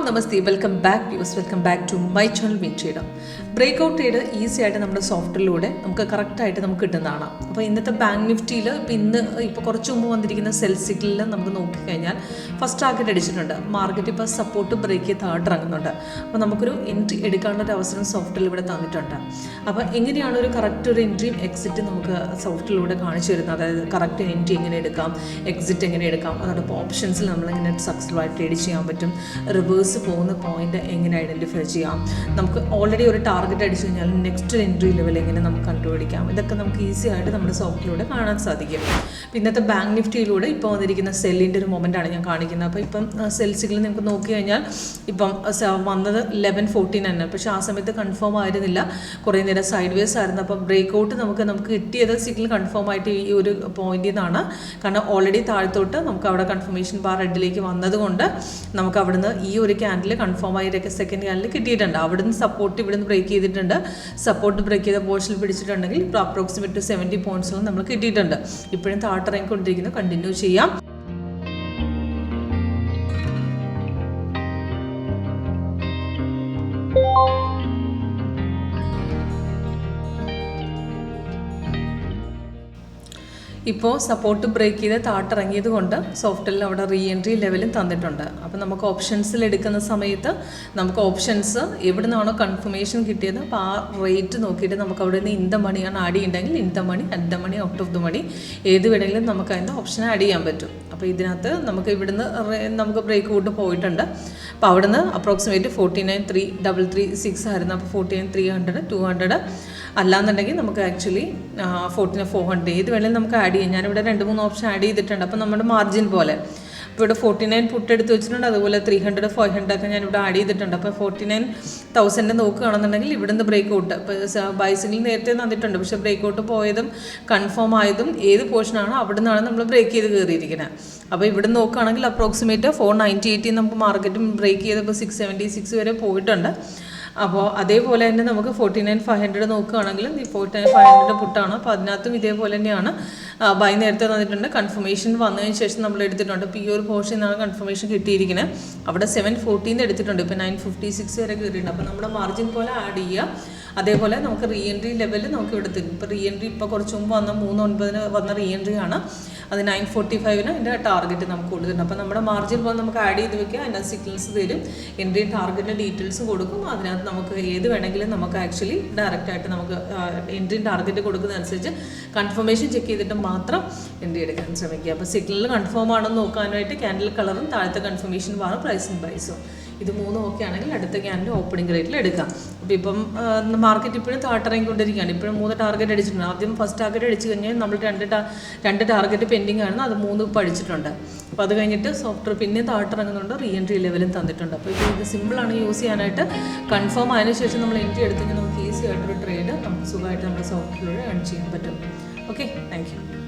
Namaste, welcome back views, welcome back to my channel win trader. Breakout trade easy ആയിട്ട് നമ്മുടെ സോഫ്റ്റ്വെയറിലൂടെ നമുക്ക് കറക്റ്റായിട്ട് നമുക്ക് കിട്ടുന്നതാണ്. അപ്പോൾ ഇന്നത്തെ ബാങ്ക് നിഫ്റ്റിയിൽ ഇപ്പോൾ കുറച്ച് മുമ്പ് വന്നിരിക്കുന്ന സെൽ സിഗ്നലിൽ നമുക്ക് നോക്കിക്കഴിഞ്ഞാൽ ഫസ്റ്റ് ടാർഗറ്റ് അടിച്ചിട്ടുണ്ട്. മാർക്കറ്റ് ഇപ്പോൾ സപ്പോർട്ട് ബ്രേക്ക് ചെയ്ത് താഴ്ത്തിറങ്ങുന്നുണ്ട്. അപ്പോൾ നമുക്കൊരു എൻട്രി എടുക്കാനുള്ള ഒരു അവസരം സോഫ്റ്റ്വെയറിൽ ഇവിടെ തന്നിട്ടുണ്ട്. അപ്പോൾ എങ്ങനെയാണ് ഒരു കറക്റ്റ് ഒരു എൻട്രിയും എക്സിറ്റ് നമുക്ക് സോഫ്റ്റ്വെയറിലൂടെ കാണിച്ചു തരുന്നത്? അതായത് കറക്റ്റ് എൻട്രി എങ്ങനെ എടുക്കാം, എക്സിറ്റ് എങ്ങനെ എടുക്കാം, അതോടൊപ്പം ഓപ്ഷൻസിൽ നമ്മളെങ്ങനെ സക്സസ്ഫുൾ ആയിട്ട് ട്രേഡ് ചെയ്യാൻ പറ്റും, റിവേഴ്സ് പോകുന്ന പോയിന്റ് എങ്ങനെ ഐഡൻറ്റിഫൈ ചെയ്യാം, നമുക്ക് ഓൾറെഡി ഒരു ടാർഗറ്റ് അടിച്ചു കഴിഞ്ഞാൽ നെക്സ്റ്റ് എൻട്രി ലെവൽ എങ്ങനെ നമുക്ക് കണ്ടുപിടിക്കാം, ഇതൊക്കെ നമുക്ക് ഈസി ആയിട്ട് നമ്മുടെ സോഫ്റ്റ്വെയറിലൂടെ കാണാൻ സാധിക്കും. ഇന്നത്തെ ബാങ്ക് നിഫ്റ്റിയിലൂടെ ഇപ്പോൾ വന്നിരിക്കുന്ന സെല്ലിൻ്റെ ഒരു മൊമെൻ്റാണ് ഞാൻ കാണിക്കുന്നത്. അപ്പോൾ ഇപ്പം സെൽസിൽ നമുക്ക് നോക്കി കഴിഞ്ഞാൽ ഇപ്പം വന്നത് 11:14 ആണ്. പക്ഷേ ആ സമയത്ത് കൺഫേം ആയിരുന്നില്ല, കുറേ നേരം സൈഡ് വേസ് ആയിരുന്നു. അപ്പോൾ ബ്രേക്ക്ഔട്ട് നമുക്ക് കിട്ടിയത് സിഗ്നൽ കൺഫേം ആയിട്ട് ഈ ഒരു പോയിന്റിൽ നിന്നാണ്. കാരണം ഓൾറെഡി താഴത്തോട്ട് നമുക്ക് അവിടെ കൺഫർമേഷൻ ബാർ റെഡിലേക്ക് വന്നതുകൊണ്ട് നമുക്ക് അവിടുന്ന് ഈ ഒരു ക്യാൻഡിൽ കൺഫേം ആയി സെക്കൻഡ് ക്യാൻഡിൽ കിട്ടിയിട്ടുണ്ട്. അവിടുന്ന് സപ്പോർട്ട് ഇവിടുന്ന് ബ്രേക്ക് ചെയ്തിട്ടുണ്ട്. സപ്പോർട്ട് ബ്രേക്ക് ചെയ്ത പോർഷനിൽ പിടിച്ചിട്ടുണ്ടെങ്കിൽ ഇപ്പോൾ അപ്രോക്സിമേറ്റ് 70 പോയിന്റ്സോളം നമ്മൾ കിട്ടിയിട്ടുണ്ട്. ഇപ്പോഴും താഴ്ത്തിറങ്ങിക്കൊണ്ടിരിക്കുന്നു, കണ്ടിന്യൂ ചെയ്യാം. ഇപ്പോൾ സപ്പോർട്ട് ബ്രേക്ക് ചെയ്ത് താഴ്ത്തിറങ്ങിയത് കൊണ്ട് സോഫ്റ്റ്വെയറിൽ അവിടെ റീ എൻട്രി ലെവലും തന്നിട്ടുണ്ട്. അപ്പോൾ നമുക്ക് ഓപ്ഷൻസിൽ എടുക്കുന്ന സമയത്ത് നമുക്ക് ഓപ്ഷൻസ് എവിടെ നിന്നാണോ കൺഫർമേഷൻ കിട്ടിയത് അപ്പോൾ ആ റേറ്റ് നോക്കിയിട്ട് നമുക്ക് അവിടെ നിന്ന് ഇൻ ദ മണിയാണ് ആഡ് ചെയ്യുന്നുണ്ടെങ്കിൽ in the money, at the money, out of the money ഏത് വേണമെങ്കിലും നമുക്ക് അതിൻ്റെ ഓപ്ഷൻ ആഡ് ചെയ്യാൻ പറ്റും. അപ്പോൾ ഇതിനകത്ത് നമുക്ക് ഇവിടുന്ന് നമുക്ക് ബ്രേക്ക് ഔട്ട് പോയിട്ടുണ്ട്. അപ്പോൾ അവിടുന്ന് അപ്രോക്സിമേറ്റ് 49,336 ആയിരുന്നു. അപ്പോൾ 49,300, 200 അല്ലാന്നുണ്ടെങ്കിൽ നമുക്ക് ആക്ച്വലി 14,400 ഏത് വേണമെങ്കിലും നമുക്ക് ആഡ് ചെയ്യാം. ഞാനിവിടെ 2-3 ഓപ്ഷൻ ആഡ് ചെയ്തിട്ടുണ്ട്. അപ്പോൾ നമ്മുടെ മാർജിൻ പോലെ ഇപ്പോൾ ഇവിടെ 49 പുട്ട് എടുത്ത് വെച്ചിട്ടുണ്ട്. അതുപോലെ 300, 500 ഒക്കെ ഞാനിവിടെ ആഡ് ചെയ്തിട്ടുണ്ട്. അപ്പോൾ 49,000 നോക്കുകയാണെന്നുണ്ടെങ്കിൽ ഇവിടുന്ന് ബ്രേക്ക് ഔട്ട് ഇപ്പോൾ ബൈസിങ്ങിൽ നേരത്തെ തന്നിട്ടുണ്ട്. പക്ഷേ ബ്രേക്ക് ഔട്ട് പോയതും കൺഫേം ആയതും ഏത് പോർഷനാണോ അവിടെ നിന്നാണ് നമ്മൾ ബ്രേക്ക് ചെയ്ത് കയറിയിരിക്കുന്നത്. അപ്പോൾ ഇവിടെ നോക്കുകയാണെങ്കിൽ അപ്രോക്സിമേറ്റ് 498 നമുക്ക് മാർക്കറ്റും ബ്രേക്ക് ചെയ്തപ്പോൾ 676 വരെ പോയിട്ടുണ്ട്. അപ്പോൾ അതേപോലെ തന്നെ നമുക്ക് 49,500 നോക്കുകയാണെങ്കിലും ഈ 49,500 പുട്ടാണ്. അപ്പോൾ അതിനകത്തും ഇതേപോലെ തന്നെയാണ് ബൈ നേരത്തെ തന്നിട്ടുണ്ട്. കൺഫർമേഷൻ വന്നതിന് ശേഷം നമ്മൾ എടുത്തിട്ടുണ്ട്. ഇപ്പോൾ ഈ ഒരു പോർഷൻ നിന്നാണ് കൺഫർമേഷൻ കിട്ടിയിരിക്കുന്നത്. അവിടെ 714 എടുത്തിട്ടുണ്ട്. ഇപ്പോൾ 956 വരെ കയറിയിട്ടുണ്ട്. അപ്പോൾ നമ്മുടെ മാർജിൻ പോലെ ആഡ് ചെയ്യുക. അതേപോലെ നമുക്ക് റീ എൻട്രി ലെവലിൽ നമുക്ക് ഇവിടെ തരും. ഇപ്പോൾ റീ എൻട്രി ഇപ്പോൾ കുറച്ച് മുമ്പ് വന്ന 3/9 വന്ന റീ എൻട്രി ആണ്. അത് 9:45 അതിൻ്റെ ടാർഗറ്റ് നമുക്ക് കൊടുത്തിട്ടുണ്ട്. അപ്പോൾ നമ്മുടെ മാർജിൻ പോലെ നമുക്ക് ആഡ് ചെയ്ത് വെക്കുക. അതിൻ്റെ സിഗ്നൽസ് തരും, എൻട്രി ടാർഗറ്റിൻ്റെ ഡീറ്റെയിൽസ് കൊടുക്കും. അതിനകത്ത് നമുക്ക് ഏത് വേണമെങ്കിലും നമുക്ക് ആക്ച്വലി ഡയറക്റ്റായിട്ട് നമുക്ക് എൻട്രി ടാർഗറ്റ് കൊടുക്കുന്നതനുസരിച്ച് കൺഫർമേഷൻ ചെക്ക് ചെയ്തിട്ട് മാത്രം എൻട്രി എടുക്കാൻ ശ്രമിക്കുക. അപ്പോൾ സിഗ്നൽ കൺഫേം ആണെന്ന് നോക്കാനായിട്ട് ക്യാൻഡിൽ കളറും താഴത്തെ കൺഫർമേഷൻ ബാറും പ്രൈസും ഇത് 3 ഓക്കെ ആണെങ്കിൽ അടുത്ത ക്യാൻഡിൽ ഓപ്പണിംഗ് റേറ്റിൽ എടുക്കാം. അപ്പോൾ ഇപ്പം മാർക്കറ്റ് ഇപ്പോഴും താഴ്ത്തിറങ്ങിക്കൊണ്ടിരിക്കുകയാണ്. ഇപ്പോഴും 3 ടാർഗറ്റ് അടിച്ചിട്ടുണ്ട്. ആദ്യം ഫസ്റ്റ് ടാർഗറ്റ് അടിച്ച് കഴിഞ്ഞാൽ നമ്മൾ രണ്ട് ടാർഗറ്റ് പെൻഡിങ് ആണ്. അത് 3 പഠിച്ചിട്ടുണ്ട്. അപ്പോൾ അത് കഴിഞ്ഞിട്ട് സോഫ്റ്റ്വെയർ പിന്നെ താഴ്ത്തിറങ്ങുന്നുണ്ട്. റീ എൻട്രി ലെവലും തന്നിട്ടുണ്ട്. അപ്പോൾ ഇത് സിമ്പിളാണ് യൂസ് ചെയ്യാനായിട്ട്. കൺഫേം ആയതിനു ശേഷം നമ്മൾ എൻട്രി എടുത്തെങ്കിൽ നമുക്ക് ഈസി ആയിട്ടൊരു ട്രേഡ് നമുക്ക് സുഖമായിട്ട് നമ്മുടെ സോഫ്റ്റ്വെയറിലൂടെ ഏൺ ചെയ്യാൻ പറ്റും. Okay, thank you.